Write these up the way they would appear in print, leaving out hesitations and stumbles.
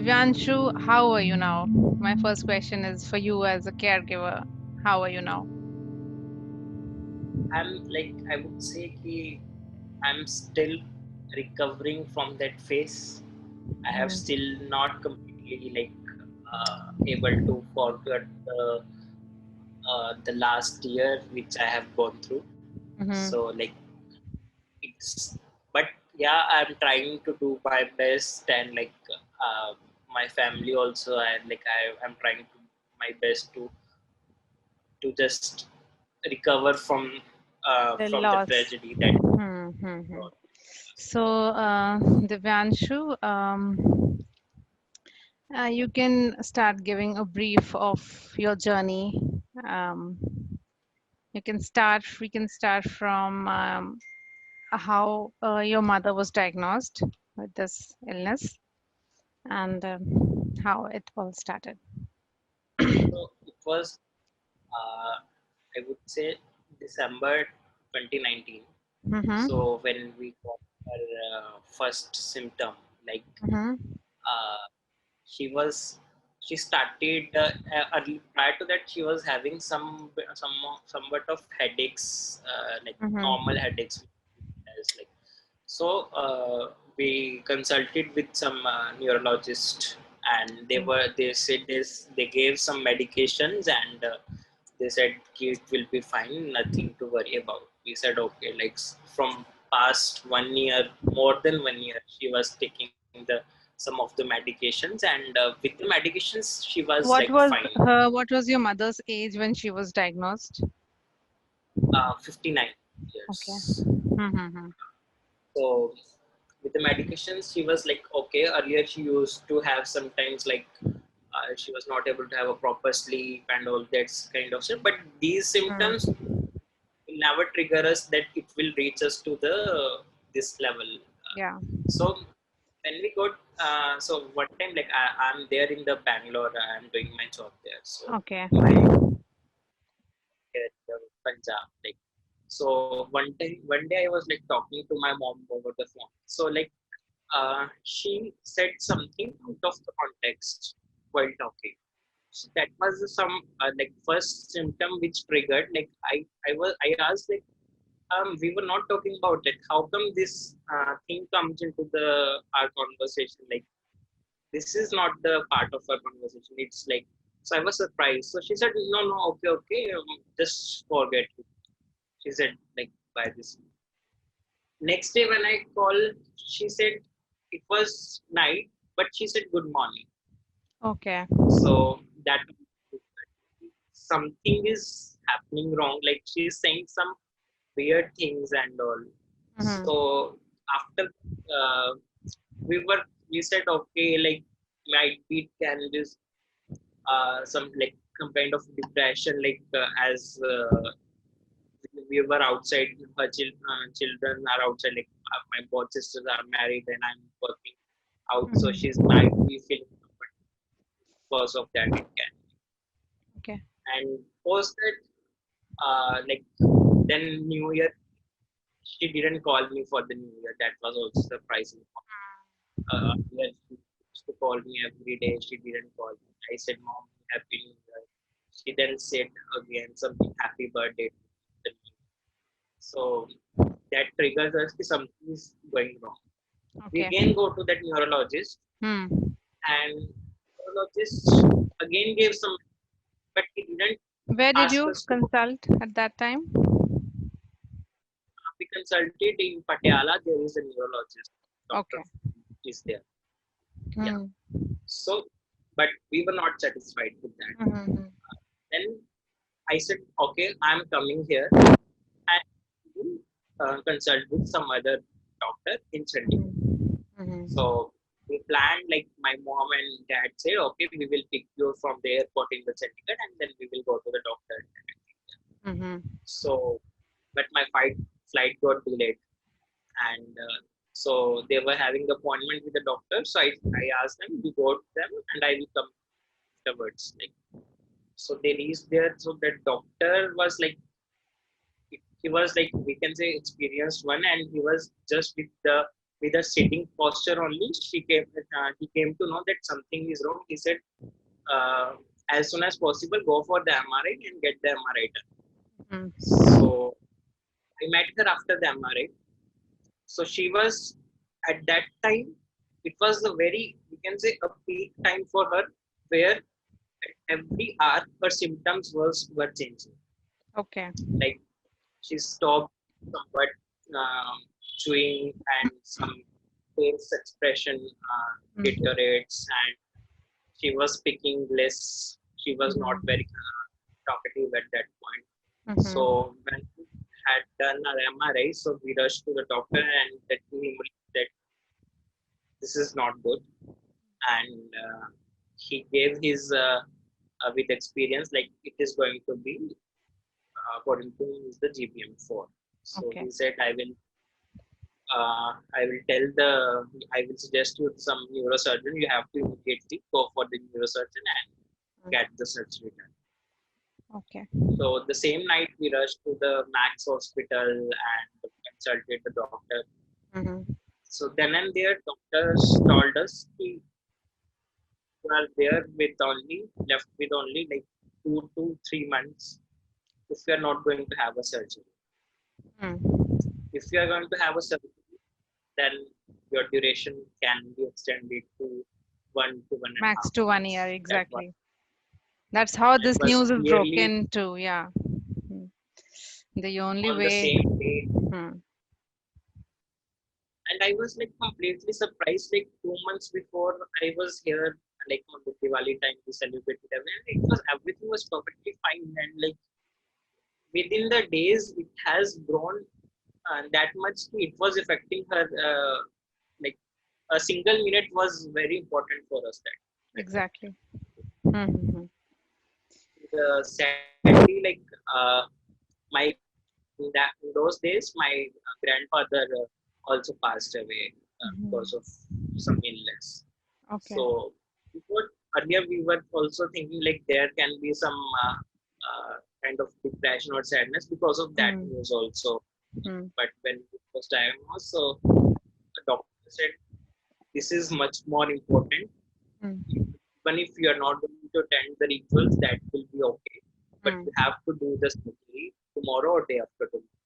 Divyanshu, how are you now? My first question is for you as a caregiver. How are you now? I'm like I would say कि I'm still recovering from that phase. I have Mm-hmm. still not completely able to forget the last year which I have gone through. Mm-hmm. So it's but yeah, I'm trying to do my best and my family also. I'm trying to my best to just recover The from the loss. tragedy that. Mm-hmm. So, Divyanshu, you can start giving a brief of your journey. Um, we can start from how your mother was diagnosed with this illness and how it all started. So it was, I would say, December 2019. Mm-hmm. So when we got her first symptom, like Mm-hmm. uh, she was, she started early, prior to that she was having somewhat of headaches, like normal Mm-hmm. headaches, as like so. We consulted with some neurologist, and they said this. They gave some medications, and they said it will be fine, nothing to worry about. We said okay. From past 1 year, more than 1 year, she was taking the some of the medications, and with the medications, she was fine. What was your mother's age when she was diagnosed? 59 Okay. years. Mm-hmm. So with the medications, she was like okay. Earlier, she used to have sometimes she was not able to have a proper sleep and all that kind of stuff. But these symptoms Mm. will never trigger us that it will reach us to the this level. Yeah. So when we got so one time I'm there in the Bangalore. I'm doing my job there. So Okay. my here in Punjab. One day I was talking to my mom over the phone. She said something out of the context while talking. So that was some first symptom which triggered. I asked we were not talking about it. How come this thing comes into the our conversation? This is not the part of our conversation. It's like so I was surprised. So she said, no, no, okay, okay, just forget it. She said by this. Next day when I called, she said it was night, but she said good morning. Okay. So that something is happening wrong. Like she's saying some weird things and all. Mm-hmm. So after uh, we said okay, might be can this some kind of depression as we were outside, her children are outside, my both sisters are married and I'm working out, so she's Mm-hmm. might be feeling comfortable because of that it can. Okay. And post that then new year, she didn't call me for the new year. That was also surprising. Earlier she used to call me every day. She didn't call me. I said, Mom, happy new year. She then said again something, happy birthday to the new year. So that triggers us that something is going wrong. We Okay. again go to that neurologist, Hmm. and neurologist again gave some, but he didn't Where did ask you us to go. consult at that time? We consulted in Patiala. There is a neurologist, doctor Okay. is there. Yeah. Hmm. So, but we were not satisfied with that. Mm-hmm. Then I said, okay, I'm coming here and will consult with some other doctor in Chandigarh. Mm-hmm. So we planned, like my mom and dad said, okay, we will pick you from the airport in the Chandigarh and then we will go to the doctor. Mm-hmm. So, but my flight got delayed, and so they were having the appointment with the doctor. So I asked them to go to them and I will come afterwards. So they reached there. So the doctor was he was we can say experienced one, and he was just with the with a sitting posture only, he came to know that something is wrong. He said, uh, as soon as possible, go for the MRI and get the MRI done. Mm. So I met her after the MRI. So she was at that time. It was a very, we can say, a peak time for her, where at every hour her symptoms were changing. Okay. Like she stopped somewhat chewing, and some face expression Mm. deteriorates, and she was speaking less. She was not Mhm. very talkative at that point. Mhm. So when we had done our MRI, so we rushed to the doctor and said to him that this is not good, and he gave his with experience, like it is going to be according to the GBM4. So Okay. he said, I will tell the, I will suggest you some neurosurgeon. You have to immediately go for the neurosurgeon and Mm. get the surgery done. Okay. So the same night we rushed to the Max Hospital and consulted the doctor. Mhm. So then and there, doctors told us we are there with only left with only like 2 to 3 months if we are not going to have a surgery. Mm. If you are going to have a surgery, then your duration can be extended to 1 to 1.5 Max to 1 year, months. exactly. That's how That this was news is clearly broken to. Yeah. Mm. The only on the way. same day. Hmm. And I was like completely surprised. Like 2 months before I was here, like on the Diwali time, we celebrated everything. It was everything was perfectly fine, and like within the days, it has grown that much. It was affecting her. Like a single minute was very important for us that time. Exactly. Mm-hmm. Sadly, like my in those days, my grandfather also passed away because Hmm. of some illness. Okay. So before earlier, we were also thinking like there can be some kind of depression or sadness because of that Mm. news also. Mm. But when it was diagnosed, so the doctor said this is much more important. Mm. Even if you are not going to attend the rituals, that will be okay. But Mm. you have to do the surgery tomorrow or day after tomorrow.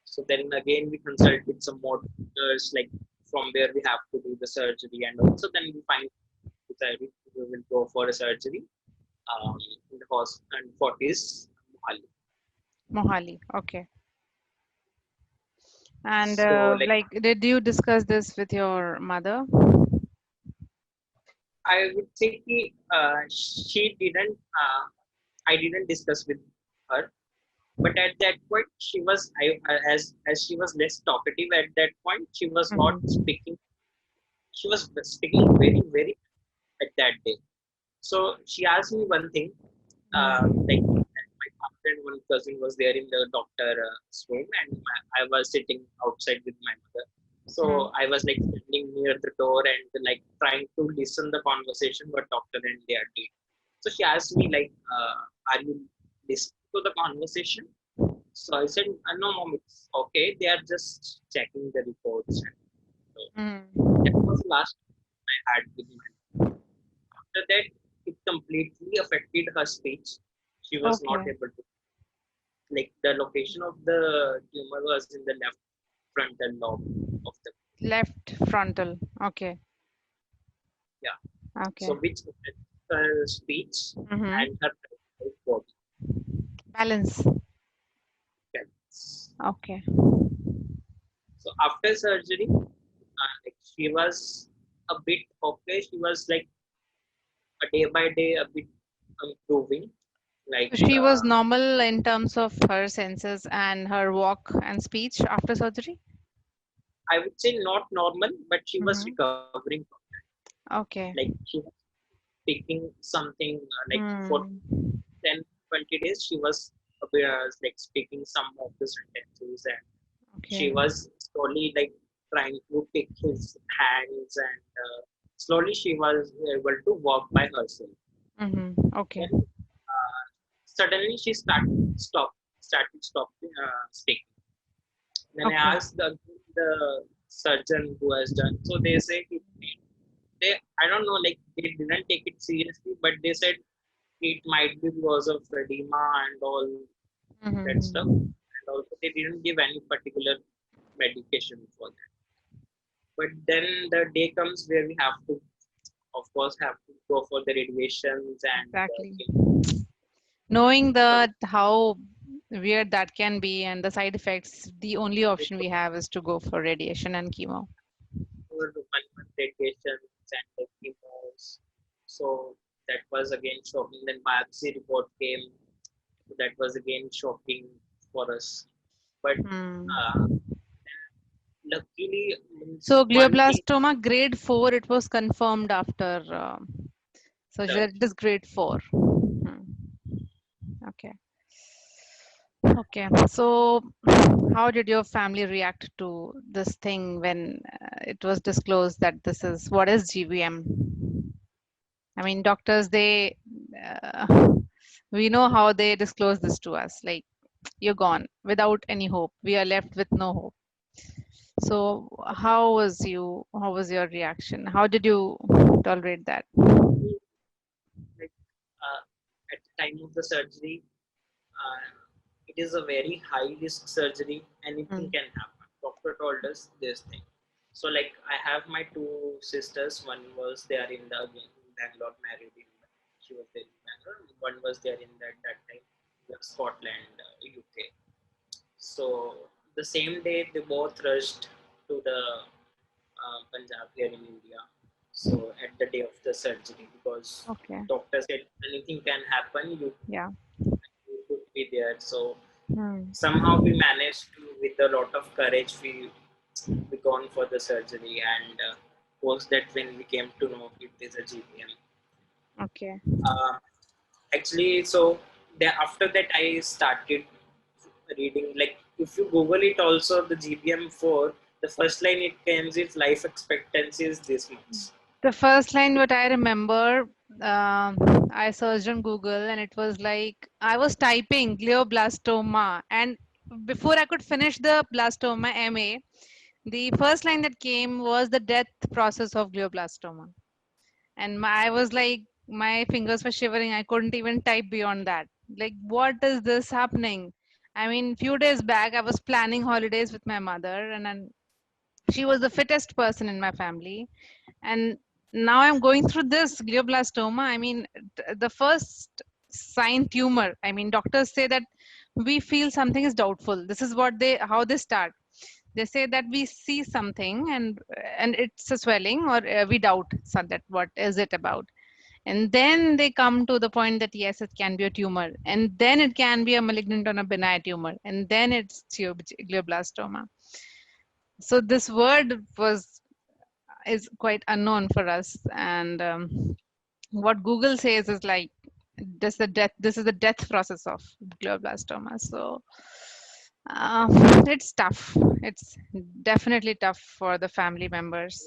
So then again, we consulted some more doctors, like from where we have to do the surgery, and also then we find decided we will go for a surgery in the hospital and for his Mohali. Mohali. Okay. And So like like, did you discuss this with your mother? I would say she didn't. I didn't discuss with her, but at that point she was as she was less talkative at that point. She was not Mm-hmm. speaking. She was speaking very at that day. So she asked me one thing, like Mm. my father and one cousin was there in the doctor's room, and I was sitting outside with my mother. So Mm. I was like standing near the door and like trying to listen the conversation what doctor and they are doing. So she asked me like, "Are you listening to the conversation?" So I said, "No, mom, it's okay. They are just checking the reports." And so that Mm. was the last I had with my mother. After that, it completely affected her speech. She was not Okay. able to, like the location of the tumor was in the left frontal lobe of the, Left frontal. Okay. yeah. Okay. So which affects her speech Mm-hmm. and her body. Balance. Yes. Okay. So after surgery, like she was a bit okay. She was like a day by day a bit improving. Like So she was normal in terms of her senses and her walk and speech after surgery? I would say not normal, but she was Mm-hmm. recovering from that. Like Okay. she was speaking something like for Hmm. 10, 20 days, she was like speaking some of the sentences, and she Okay. was slowly like trying to take his hands, and slowly she was able to walk by herself. Mm-hmm. Okay. Then suddenly she started stop speaking. Then I Okay. asked the surgeon who has done. So they say they I don't know, like they didn't take it seriously, but they said it might be because of edema and all that stuff, Mm-hmm. and also they didn't give any particular medication for that. But then the day comes where we have to, of course, have to go for the radiations and Exactly. chemo. Knowing Because that how weird that can be and the side effects, the only option we have is to go for radiation and chemo. for 1 month radiations and the chemos. So that was again shocking. Then biopsy report came. So that was again shocking for us. But Hmm. uh, luckily, means So one thing. glioblastoma grade 4, it was confirmed after surgery that Surgery. it is grade 4. Hmm. Okay. Okay. So how did your family react to this thing when it was disclosed that this is what is GBM? I mean, doctors, we know how they disclose this to us. Like, you're gone without any hope. We are left with no hope. So, how was your reaction? How did you tolerate that? Like at the time of the surgery, uh, it is a very high risk surgery. Anything Mm. can happen. Doctor told us this thing. So like I have my two sisters. One was there in the again in Bangalore, married in, she was there in Bangalore. One was there in that time Scotland, UK. So the same day they both rushed to the Punjab here in India. So at the day of the surgery, because Okay. doctor said anything can happen, Yeah. you could be there. So Hmm. somehow we managed to, with a lot of courage, we gone for the surgery, and post that when we came to know it is a GPM. Okay. Uh, Actually, so after that I started reading. Like if you Google it, also the GPM 4, the first line it comes is life expectancy is this much. The first line what I remember, I searched on Google and it was like I was typing glioblastoma, and before I could finish the blastoma MA, the first line that came was the death process of glioblastoma, and I was like, my fingers were shivering. I couldn't even type beyond that. Like, what is this happening? I mean, few days back, I was planning holidays with my mother, and she was the fittest person in my family, and now I'm going through this glioblastoma. I mean, the first sign tumor. I mean, doctors say that we feel something is doubtful. This is what they how they start. They say that we see something and it's a swelling, or we doubt that what is it about. And then they come to the point that yes, it can be a tumor, and then it can be a malignant or a benign tumor, and then it's glioblastoma. So this word was is quite unknown for us, and what Google says is like this is the death process of glioblastoma. So uh, it's tough. It's definitely tough for the family members,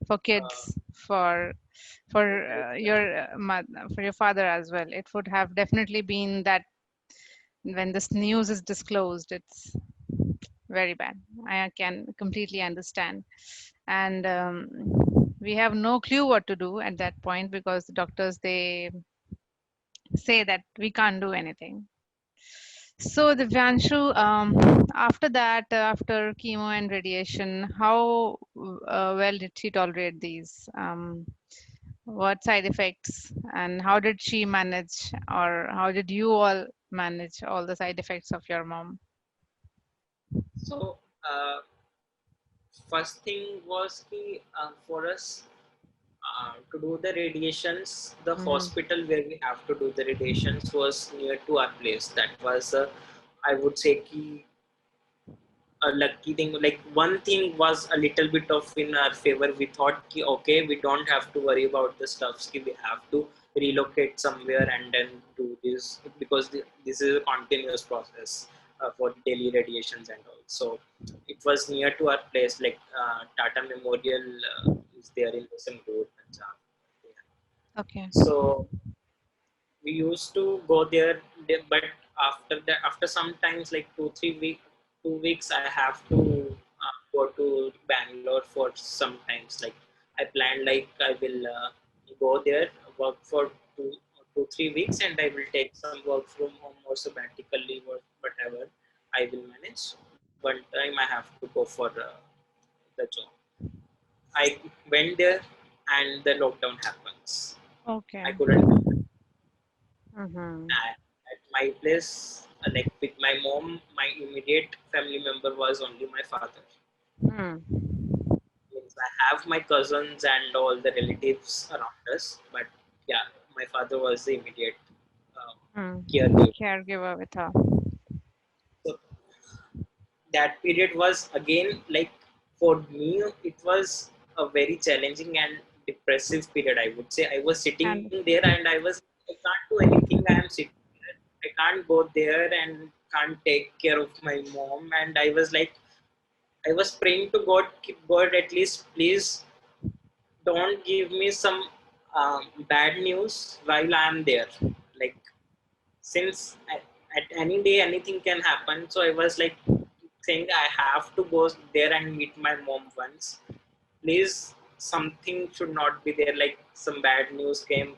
for Uh, kids, for your father as well. It would have definitely been that when this news is disclosed, it's very bad. I can completely understand. And we have no clue what to do at that point because the doctors, they say that we can't do anything. So Divyanshu, after that, after chemo and radiation, how well did she tolerate these? What side effects, and how did she manage, or how did you all manage all the side effects of your mom? so first thing was ki, for us to do the radiations, the Hmm. hospital where we have to do the radiations was near to our place. That was, I would say, ki, a lucky thing. Like one thing was a little bit of in our favor. We thought ki, okay, we don't have to worry about the stuffs, ki we have to relocate somewhere and then do this, because this is a continuous process for daily radiations and all. So it was near to our place, like Tata Memorial is there in Listen Road, Punjab. Yeah. Okay. So we used to go there, but after that, after sometimes like 2 3 weeks, 2 weeks, I have to go to Bangalore for sometimes. Like I planned, like I will go there, work for 2 3 weeks, and I will take some work from home or sabbatical leave or whatever I will manage. One time I have to go for the job. I went there, and the lockdown happens. Okay. I couldn't come back. Mm-hmm. And at my place, like with my mom, my immediate family member was only my father. Hmm. Means I have my cousins and all the relatives around us, but yeah, my father was the immediate um, Hmm. caregiver. Caregiver with her. So that period was again like for me, it was a very challenging and depressive period. I would say I was sitting And there and I can't do anything. I am sitting there. I can't go there and can't take care of my mom. And I was like, I was praying to God, God, at least please don't give me some bad news while I'm there. Like, since at any day anything can happen, so I was like saying I have to go there and meet my mom once. Please, something should not be there. Like some bad news came.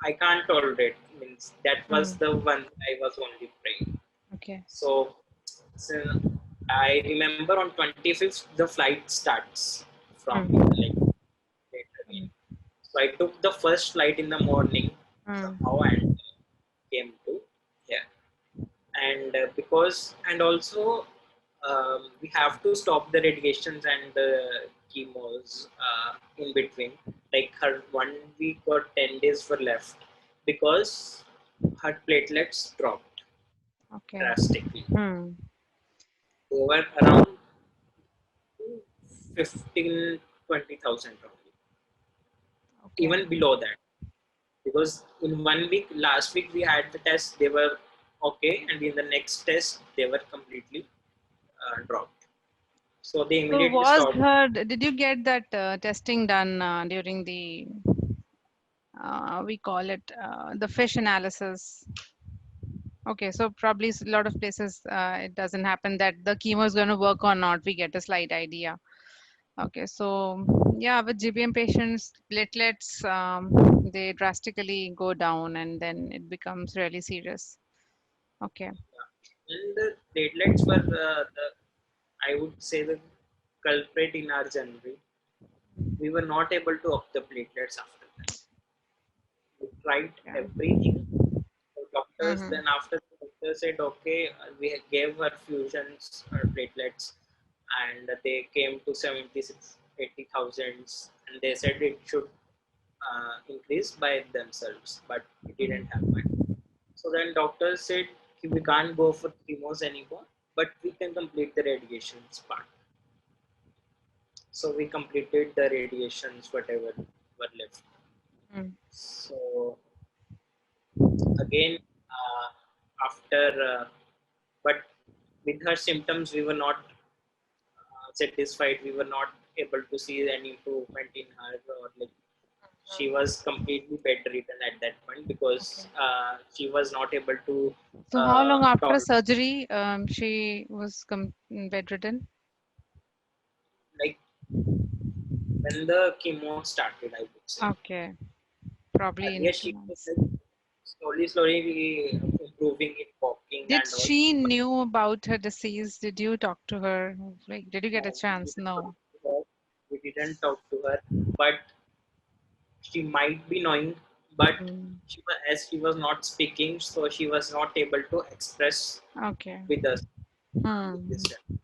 I can't tolerate. Means that was the hmm. one I was only praying. Okay. So I remember on 25th the flight starts from Hmm. like later again. So I took the first flight in the morning somehow Hmm. and came to here. And because and also we have to stop the radiations and the chemos in between. Like her 1 week or 10 days were left because her platelets dropped Okay. drastically. Hmm. They were around 15 20,000 only, Okay. even below that. Because in 1 week, last week we had the test, they were okay, and in the next test they were completely dropped. So they So immediately was stopped. her, did you get that testing done during the, we call it the fish analysis? Okay, so probably a lot of places it doesn't happen that the chemo is going to work or not. We get a slight idea. Okay, so yeah, with GBM patients, platelets they drastically go down and then it becomes really serious. Okay. And the platelets were I would say, the culprit in our journey. We were not able to up the platelets after that. We tried Yeah. everything. The doctors, Mm-hmm. then after the doctor said, okay, we gave her fusions or platelets, and they came to 76, 80,000, and they said it should increase by themselves, but it didn't happen. So then doctors said we can't go for chemos anymore, but we can complete the radiations part. So we completed the radiations, whatever were left. Mm. So again, after, but with her symptoms, we were not satisfied. We were not able to see any improvement in her, or like she was completely bedridden at that point because Okay. she was not able to So how long after talk. surgery she was bedridden? Like when the chemo started, I would say. Okay, probably in Earlier, a few she was months. like slowly improving in walking Did and all. she But knew about her disease? Did you talk to her? Like, did you get a no, we chance? didn't talk No. to her. We didn't talk to her, but she might be knowing. But Mm. as she was not speaking, so she was not able to express Okay. with us with Hmm. this journey.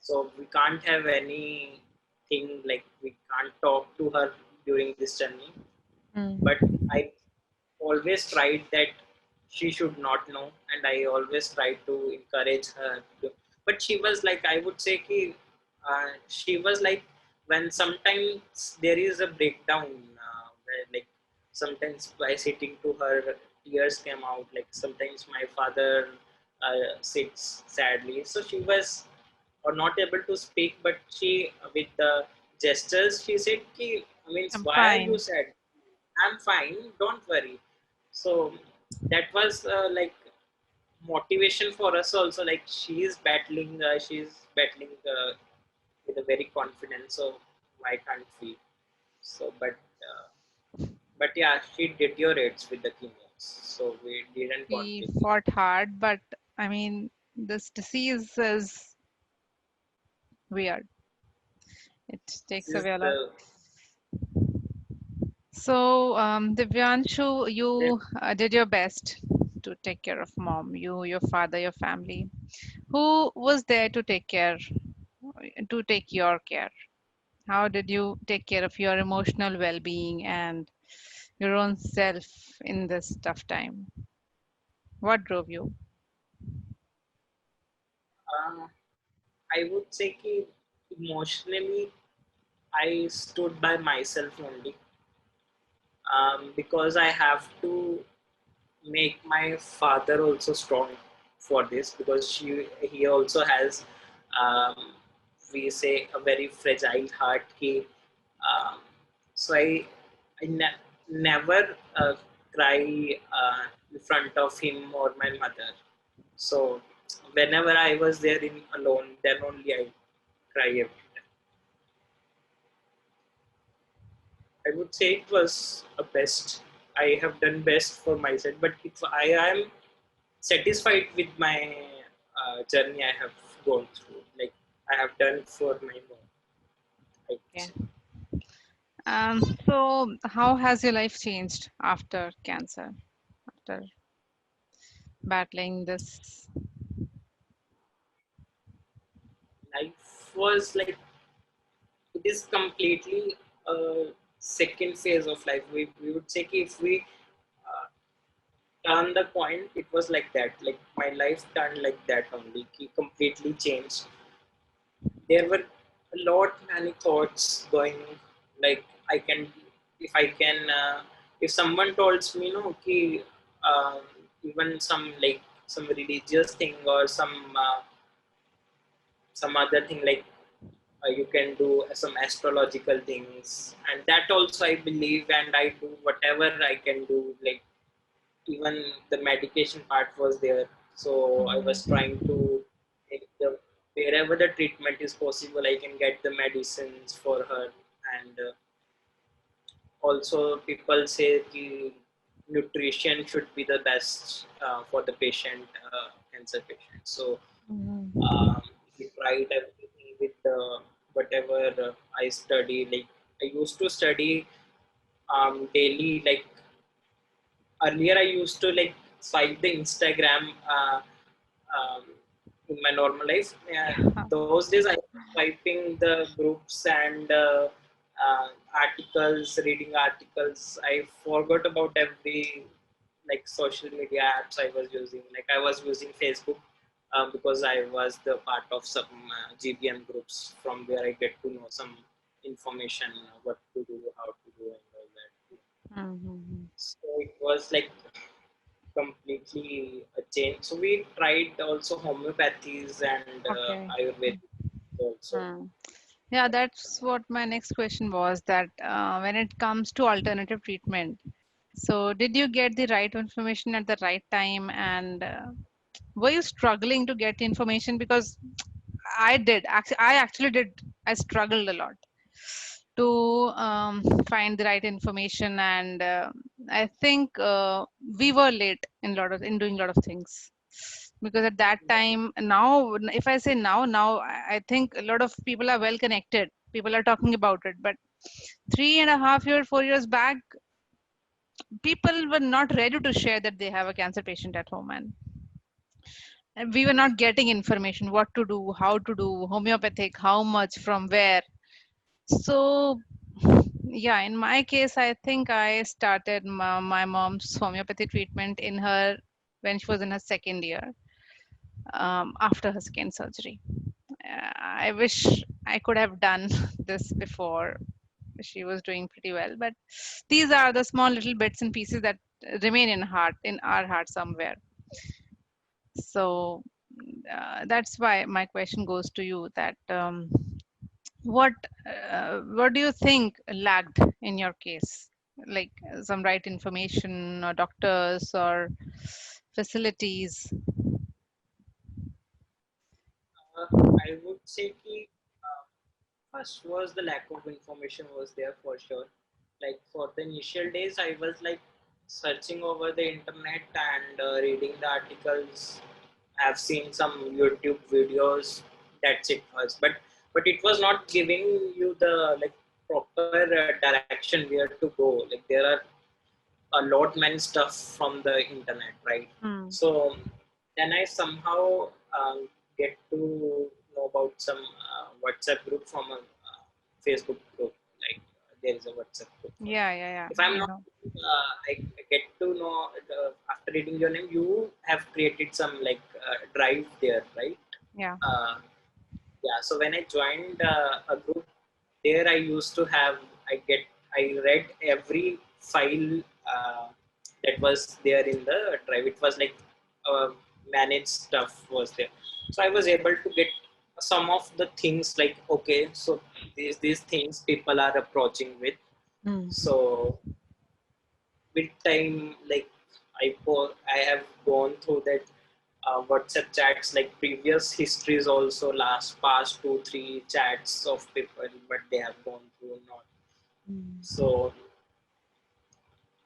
So we can't have anything like we can't talk to her during this journey. Hmm. But I always tried that she should not know, and I always tried to encourage her to, but she was like, I would say ki, she was like, when sometimes there is a breakdown, where like sometimes by sitting to her tears came out, like sometimes my father sits sadly, so she was or not able to speak, but she with the gestures she said ki, means I'm why are you fine. sad? I'm fine, don't worry. So that was like motivation for us also. Like she's battling with a very confidence. So why can't we? So, but yeah, she deteriorates with the chemos. So we didn't We continue. fought hard, but I mean, this disease is weird. It This takes is away a lot. the So, Divyanshu, yeah, you did your best to take care of mom, you, your father, your family. Who was there to take your care? How did you take care of your emotional well-being and your own self in this tough time? What drove you? uh, I would say कि emotionally I stood by myself only, because I have to make my father also strong for this, because he also has, um, we say, a very fragile heart. Um, so never cry in front of him or my mother. So whenever I was there in alone, then only I cry every time. I would say it was a best. I have done best for myself, but if I am satisfied with my journey I have gone through, like I have done for my mom, I would Okay. say. So how has your life changed after cancer, after battling this? Life was like, it is completely a second phase of life. We would say कि if we uh, turn the point, it was like that. Like my life turned like that only. कि completely changed. There were a lot many thoughts going. Like I can, if I can, if someone tells me no, okay, um, even some like some religious thing or some other thing, like you can do some astrological things, and that also I believe, and I do whatever I can do. Like even the medication part was there, so I was trying Mhm. to make the, wherever the treatment is possible I can get the medicines for her. And also people say the nutrition should be the best for the patient, cancer patient. So Mhm. um, we tried everything with whatever I study. Like I used to study daily. Like earlier I used to like swipe the Instagram um, in my normal life. Those days I was swiping the groups and articles, reading articles. I forgot about every like social media apps I was using. Like I was using Facebook, because I was the part of some GBM groups from where I get to know some information, what to do, how to do, and all that. Mhm. So it was like completely a change. So we tried also homeopathies and Okay. Ayurvedic also. Hmm. Yeah, that's what my next question was, that when it comes to alternative treatment, so did you get the right information at the right time, and were you struggling to get information? Because I actually did. I struggled a lot to find the right information, and I think we were late in doing a lot of things, because at that time, now if I say now I think a lot of people are well connected, people are talking about it, but 3.5 years 4 years back, people were not ready to share that they have a cancer patient at home, and we were not getting information, what to do, how to do homeopathic, how much, from where. So, yeah, in my case, I think I started my mom's homeopathy treatment in her when she was in her second year, after her skin surgery. I wish I could have done this before. She was doing pretty well, but these are the small little bits and pieces that remain in our heart somewhere. So that's why my question goes to you, that what what do you think lagged in your case, like some right information or doctors or facilities? I would say ki, uh, first was the lack of information was there for sure. Like for the initial days, I was like searching over the internet and reading the articles. I've seen some YouTube videos. That's it was, but it was not giving you the like proper direction where to go. Like there are a lot many stuff from the internet, right? Hmm. So then I somehow get to know about some WhatsApp group from a Facebook group. Like there is a WhatsApp group for Yeah, that. yeah, yeah. If I'm I not, know. I get to know after reading your name, you have created some like drive there, right? Yeah. Uh, yeah, so when I joined a group, there I used to have, I read every file that was there in the drive. It was like uh, managed stuff was there, so I was able to get some of the things like, okay, so these things people are approaching with. Hmm. So with time, like I have gone through that WhatsApp chats, like previous histories also, last past 2 3 chats of people, but they have gone through not. Hmm. So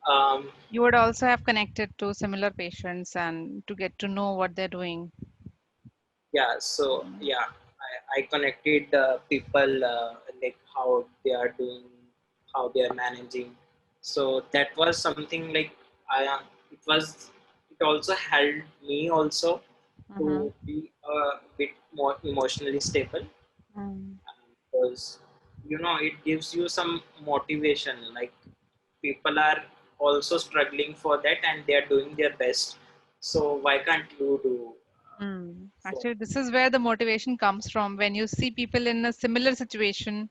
um, You would also have connected to similar patients and to get to know what they're doing. yeah, so yeah, I connected people like how they are doing, how they are managing. So that was something like it was, it also helped me also Mm-hmm. to be a bit more emotionally stable, Mm. because it gives you some motivation. Like people are also struggling for that and they are doing their best, so why can't you do Mm. so? Actually, this is where the motivation comes from when you see people in a similar situation,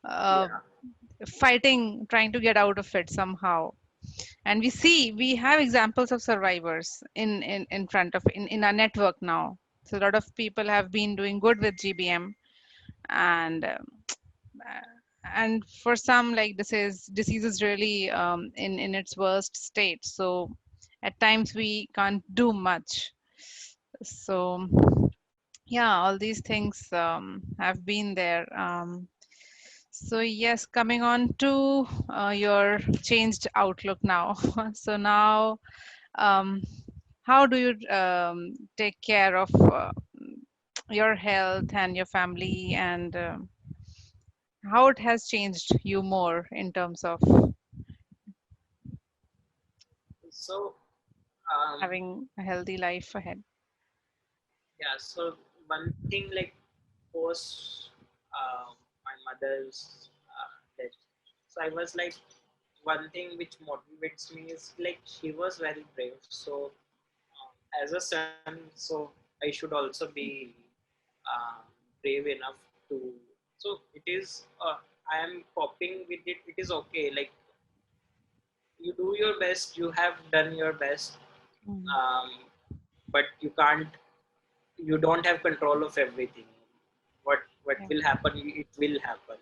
uh, Yeah, fighting, trying to get out of it somehow. And we have examples of survivors in front of in our network now. So a lot of people have been doing good with GBM, and and for some, like, disease is really in its worst state, so at times we can't do much. So yeah, all these things have been there. So yes, coming on to your changed outlook now. So now, um, how do you take care of your health and your family, and how it has changed you more in terms of so um, having a healthy life ahead? yeah, so one thing, like post my mother's death, so I was like, one thing which motivates me is like she was very brave. So as a son, so I should also be um, brave enough to. So it is. I am coping with it. It is okay. Like you do your best. You have done your best, Mm. um, but you can't. You don't have control of everything. What Yeah, will happen? It will happen.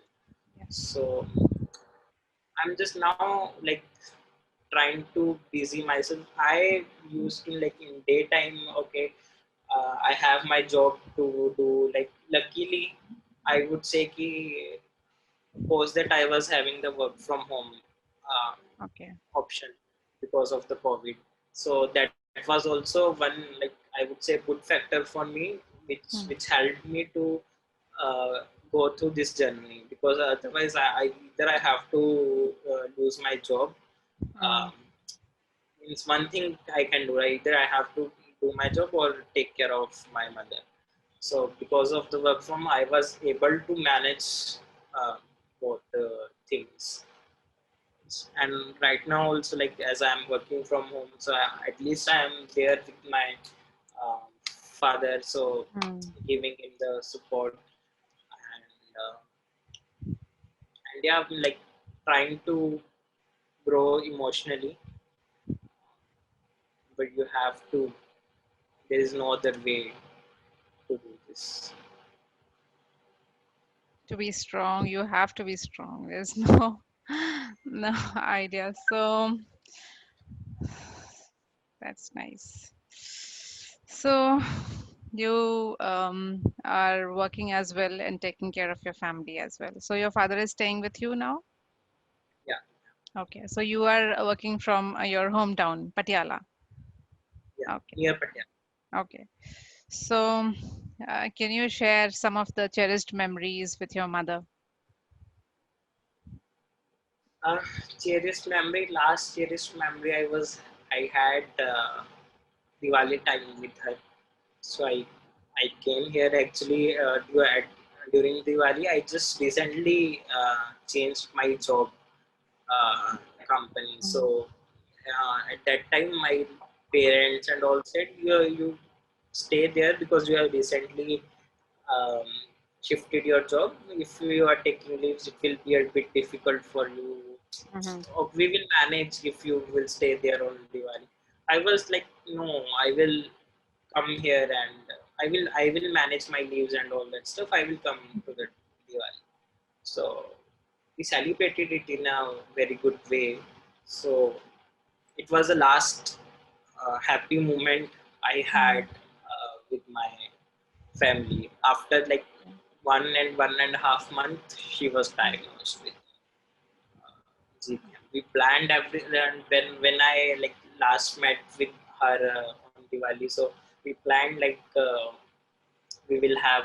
yeah. So I'm just now like trying to busy myself. I used to like in daytime. Okay, I have my job to do. Like luckily, I would say ki post that I was having the work from home uh, Okay. option because of the COVID. So that was also one, like I would say, good factor for me, which Mm. helped me to uh, go through this journey, because otherwise I either I have to lose my job. Mm. Um, means one thing I can do, either I have to do my job or take care of my mother. So because of the work from, I was able to manage uh, both the things. And right now also, like as I'm working from home, so at least I am there with my father, so Mm. giving him the support. And yeah, I'm like trying to grow emotionally, but you have to, there is no other way to do this. To be strong, you have to be strong. There's no no idea. So that's nice. So You are working as well and taking care of your family as well. So your father is staying with you now? Yeah, Okay. So you are working from your hometown, Patiala. yeah, Okay. near Patel. Okay. So can you share some of the cherished memories with your mother? Uh, cherished memory, last cherished memory I had Diwali time with her. So I came here actually during Diwali. I just recently changed my job company. So Mhm. at that time, my parents and all said you stay there because you have recently um, shifted your job. If you are taking leaves, it will be a bit difficult for you. Mhm. We will manage if you will stay there on Diwali. I was like, no, I will come here and I will manage my leaves and all that stuff. I will come to the Diwali. So we celebrated it in a very good way. So it was the last happy moment I had Mhm. with my family. After like 1.5 months, she was diagnosed with GPM. We planned everything, and when I like last met with her on Diwali, so we planned like we will have.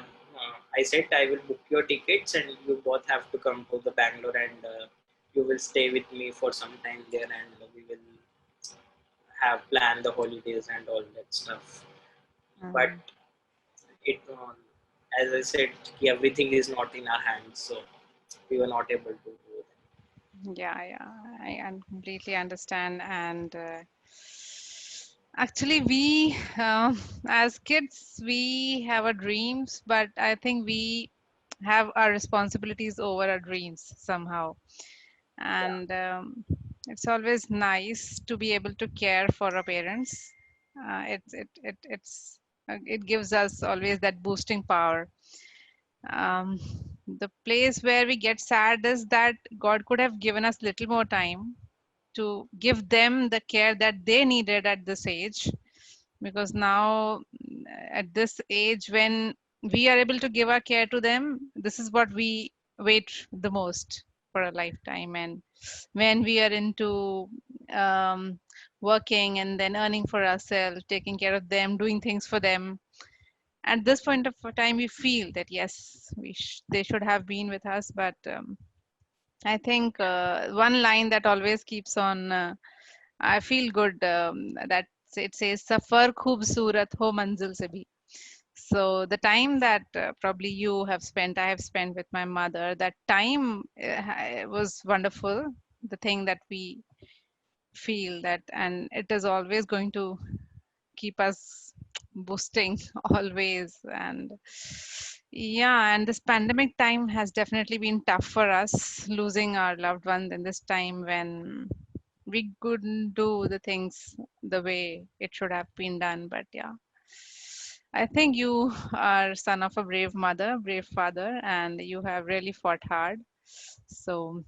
I said I will book your tickets, and you both have to come to the Bangalore, and you will stay with me for some time there, and we will have planned the holidays and all that stuff. But Mhm. it, as I said, everything is not in our hands, so we were not able to do that. Yeah, yeah, completely understand. And actually, we, as kids, we have our dreams, but I think we have our responsibilities over our dreams somehow. Yeah, And it's always nice to be able to care for our parents. It gives us always that boosting power. um, the place where we get sad is that God could have given us little more time to give them the care that they needed at this age, because now at this age when we are able to give our care to them, this is what we wait the most for a lifetime. And when we are into working and then earning for ourselves, taking care of them, doing things for them, at this point of time we feel that yes, they should have been with us. But I think one line that always keeps on I feel good, that it says safar khoobsurat ho manzil se bhi. So the time that probably you have spent, I have spent with my mother, that time was wonderful. The thing that we feel that, and it is always going to keep us boosting always. And yeah, and this pandemic time has definitely been tough for us, losing our loved ones in this time when we couldn't do the things the way it should have been done. But yeah, I think you are son of a brave mother, brave father, and you have really fought hard. So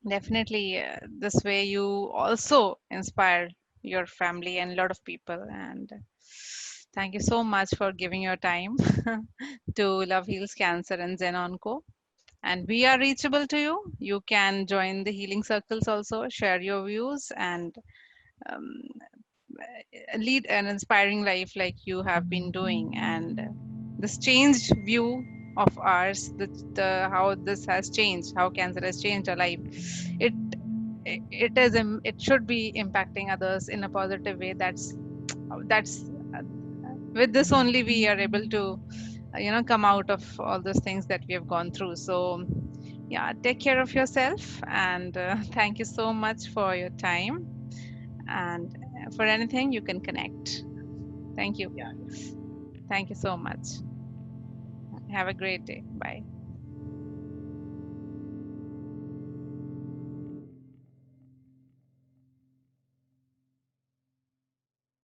definitely, this way you also inspire your family and a lot of people. And thank you so much for giving your time to Love Heals Cancer and Zen Onco. And we are reachable to you. You can join the healing circles also, share your views, and um, lead an inspiring life like you have been doing. And this changed view of ours, the how this has changed, how cancer has changed our life, it it should be impacting others in a positive way. That's with this only we are able to come out of all those things that we have gone through. So yeah, take care of yourself, and thank you so much for your time. And for anything you can connect. Thank you. yeah. Thank you so much. Have a great day. Bye.